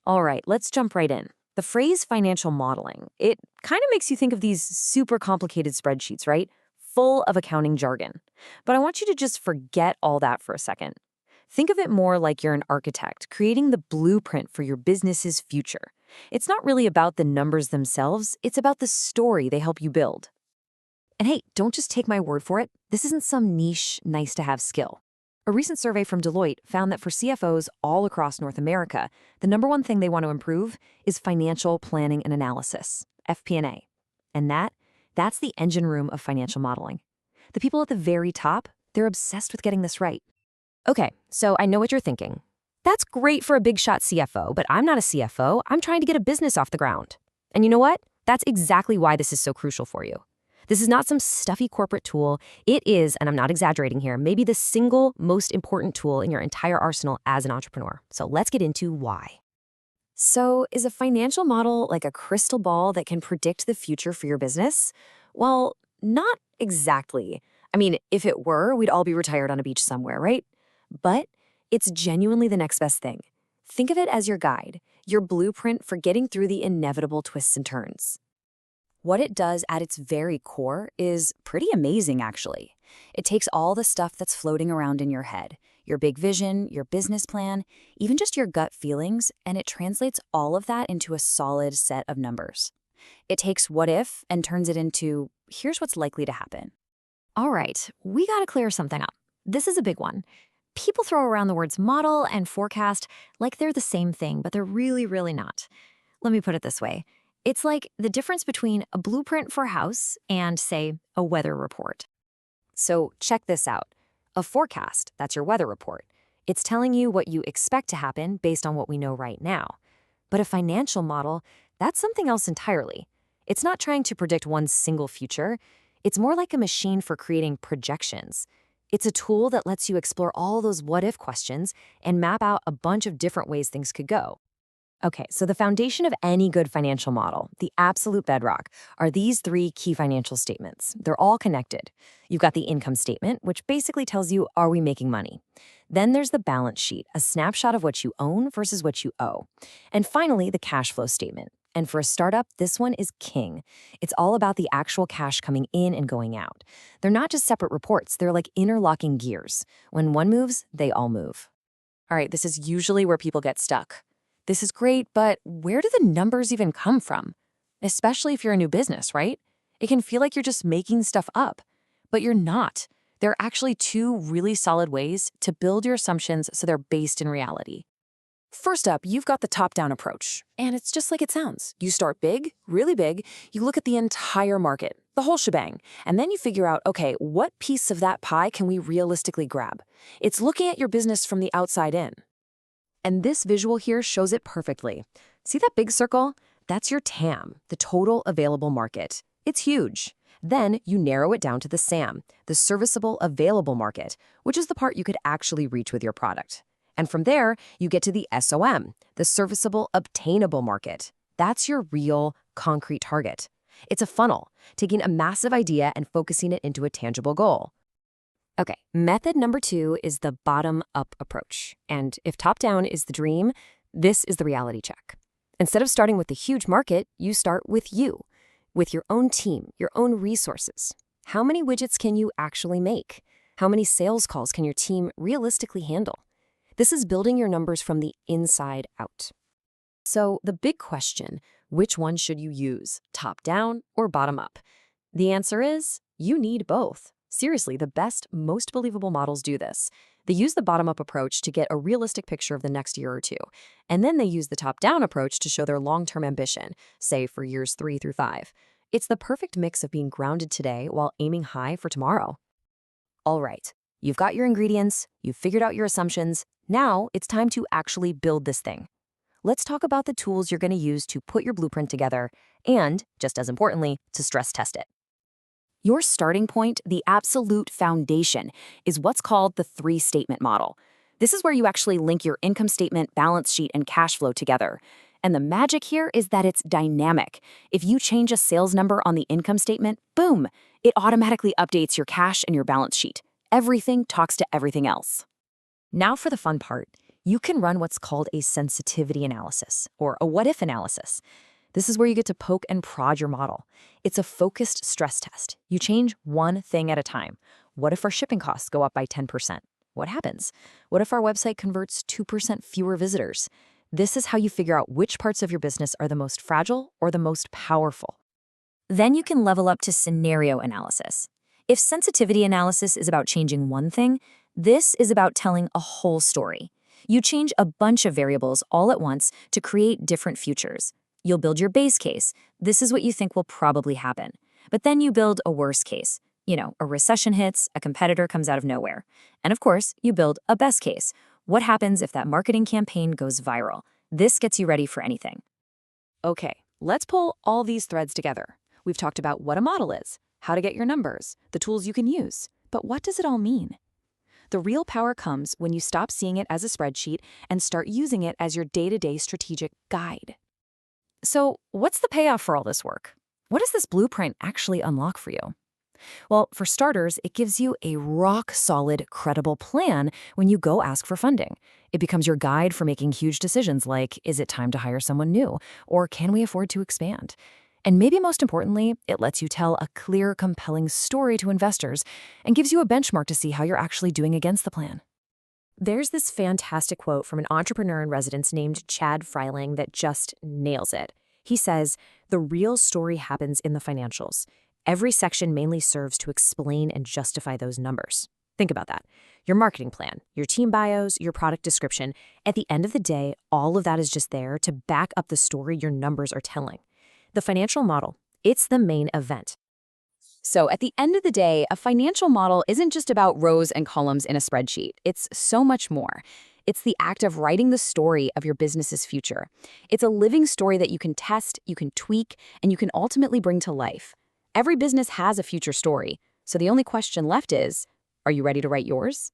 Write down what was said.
All right, let's jump right in. The phrase financial modeling, it kind of makes you think of these super complicated spreadsheets, right? Full of accounting jargon. But I want you to just forget all that for a second. Think of it more like you're an architect creating the blueprint for your business's future. It's not really about the numbers themselves, it's about the story they help you build. And hey, don't just take my word for it. This isn't some niche, nice to have skill. A recent survey from Deloitte found that for CFOs all across North America, the number one thing they want to improve is financial planning and analysis, FP&A. And that's the engine room of financial modeling. The people at the very top, they're obsessed with getting this right. Okay, so I know what you're thinking. That's great for a big shot CFO, but I'm not a CFO. I'm trying to get a business off the ground. And you know what? That's exactly why this is so crucial for you. This is not some stuffy corporate tool. It is, and I'm not exaggerating here, maybe the single most important tool in your entire arsenal as an entrepreneur. So let's get into why. So, is a financial model like a crystal ball that can predict the future for your business? Well, not exactly. I mean, if it were, we'd all be retired on a beach somewhere, right? But it's genuinely the next best thing. Think of it as your guide, your blueprint for getting through the inevitable twists and turns. What it does at its very core is pretty amazing, actually. It takes all the stuff that's floating around in your head, your big vision, your business plan, even just your gut feelings, and it translates all of that into a solid set of numbers. It takes what if and turns it into here's what's likely to happen. All right, we gotta clear something up. This is a big one. People throw around the words model and forecast like they're the same thing, but they're really not. Let me put it this way. It's like the difference between a blueprint for a house and, say, a weather report. So check this out. A forecast, that's your weather report. It's telling you what you expect to happen based on what we know right now. But a financial model, that's something else entirely. It's not trying to predict one single future. It's more like a machine for creating projections. It's a tool that lets you explore all those what-if questions and map out a bunch of different ways things could go. Okay, so the foundation of any good financial model, the absolute bedrock, are these three key financial statements. They're all connected. You've got the income statement, which basically tells you, are we making money? Then there's the balance sheet, a snapshot of what you own versus what you owe. And finally, the cash flow statement. And for a startup, this one is king. It's all about the actual cash coming in and going out. They're not just separate reports, they're like interlocking gears. When one moves, they all move. All right, this is usually where people get stuck. This is great, but where do the numbers even come from? Especially if you're a new business, right? It can feel like you're just making stuff up, but you're not. There are actually two really solid ways to build your assumptions so they're based in reality. First up, you've got the top-down approach, and it's just like it sounds. You start big, really big, you look at the entire market, the whole shebang, and then you figure out, okay, what piece of that pie can we realistically grab? It's looking at your business from the outside in. And this visual here shows it perfectly. See that big circle? That's your TAM, the total available market. It's huge. Then you narrow it down to the SAM, the serviceable available market, which is the part you could actually reach with your product. And from there, you get to the SOM, the serviceable obtainable market. That's your real, concrete target. It's a funnel, taking a massive idea and focusing it into a tangible goal. Okay, method number 2 is the bottom-up approach. And if top-down is the dream, this is the reality check. Instead of starting with the huge market, you start with you, with your own team, your own resources. How many widgets can you actually make? How many sales calls can your team realistically handle? This is building your numbers from the inside out. So the big question, which one should you use, top-down or bottom-up? The answer is, you need both. Seriously, the best, most believable models do this. They use the bottom-up approach to get a realistic picture of the next year or two, and then they use the top-down approach to show their long-term ambition, say for years 3 through 5. It's the perfect mix of being grounded today while aiming high for tomorrow. All right, you've got your ingredients, you've figured out your assumptions. Now it's time to actually build this thing. Let's talk about the tools you're going to use to put your blueprint together and, just as importantly, to stress test it. Your starting point, the absolute foundation, is what's called the 3-statement model. This is where you actually link your income statement, balance sheet, and cash flow together. And the magic here is that it's dynamic. If you change a sales number on the income statement, boom, it automatically updates your cash and your balance sheet. Everything talks to everything else. Now for the fun part. you can run what's called a sensitivity analysis or a what-if analysis. This is where you get to poke and prod your model. It's a focused stress test. You change one thing at a time. What if our shipping costs go up by 10%? What happens? What if our website converts 2% fewer visitors? This is how you figure out which parts of your business are the most fragile or the most powerful. Then you can level up to scenario analysis. If sensitivity analysis is about changing one thing, this is about telling a whole story. You change a bunch of variables all at once to create different futures. You'll build your base case. This is what you think will probably happen. But then you build a worst case. A recession hits, a competitor comes out of nowhere. And of course, you build a best case. What happens if that marketing campaign goes viral? This gets you ready for anything. Okay, let's pull all these threads together. We've talked about what a model is, how to get your numbers, the tools you can use. But what does it all mean? The real power comes when you stop seeing it as a spreadsheet and start using it as your day-to-day strategic guide. So, what's the payoff for all this work? What does this blueprint actually unlock for you? Well, for starters, it gives you a rock-solid, credible plan when you go ask for funding. It becomes your guide for making huge decisions like, is it time to hire someone new? Or can we afford to expand? And maybe most importantly, it lets you tell a clear, compelling story to investors and gives you a benchmark to see how you're actually doing against the plan. There's this fantastic quote from an entrepreneur in residence named Chad Freiling that just nails it. He says, "The real story happens in the financials. Every section mainly serves to explain and justify those numbers." Think about that. Your marketing plan, your team bios, your product description. At the end of the day, all of that is just there to back up the story your numbers are telling. The financial model, it's the main event. So at the end of the day, a financial model isn't just about rows and columns in a spreadsheet. It's so much more. It's the act of writing the story of your business's future. It's a living story that you can test, you can tweak, and you can ultimately bring to life. Every business has a future story, so the only question left is, are you ready to write yours?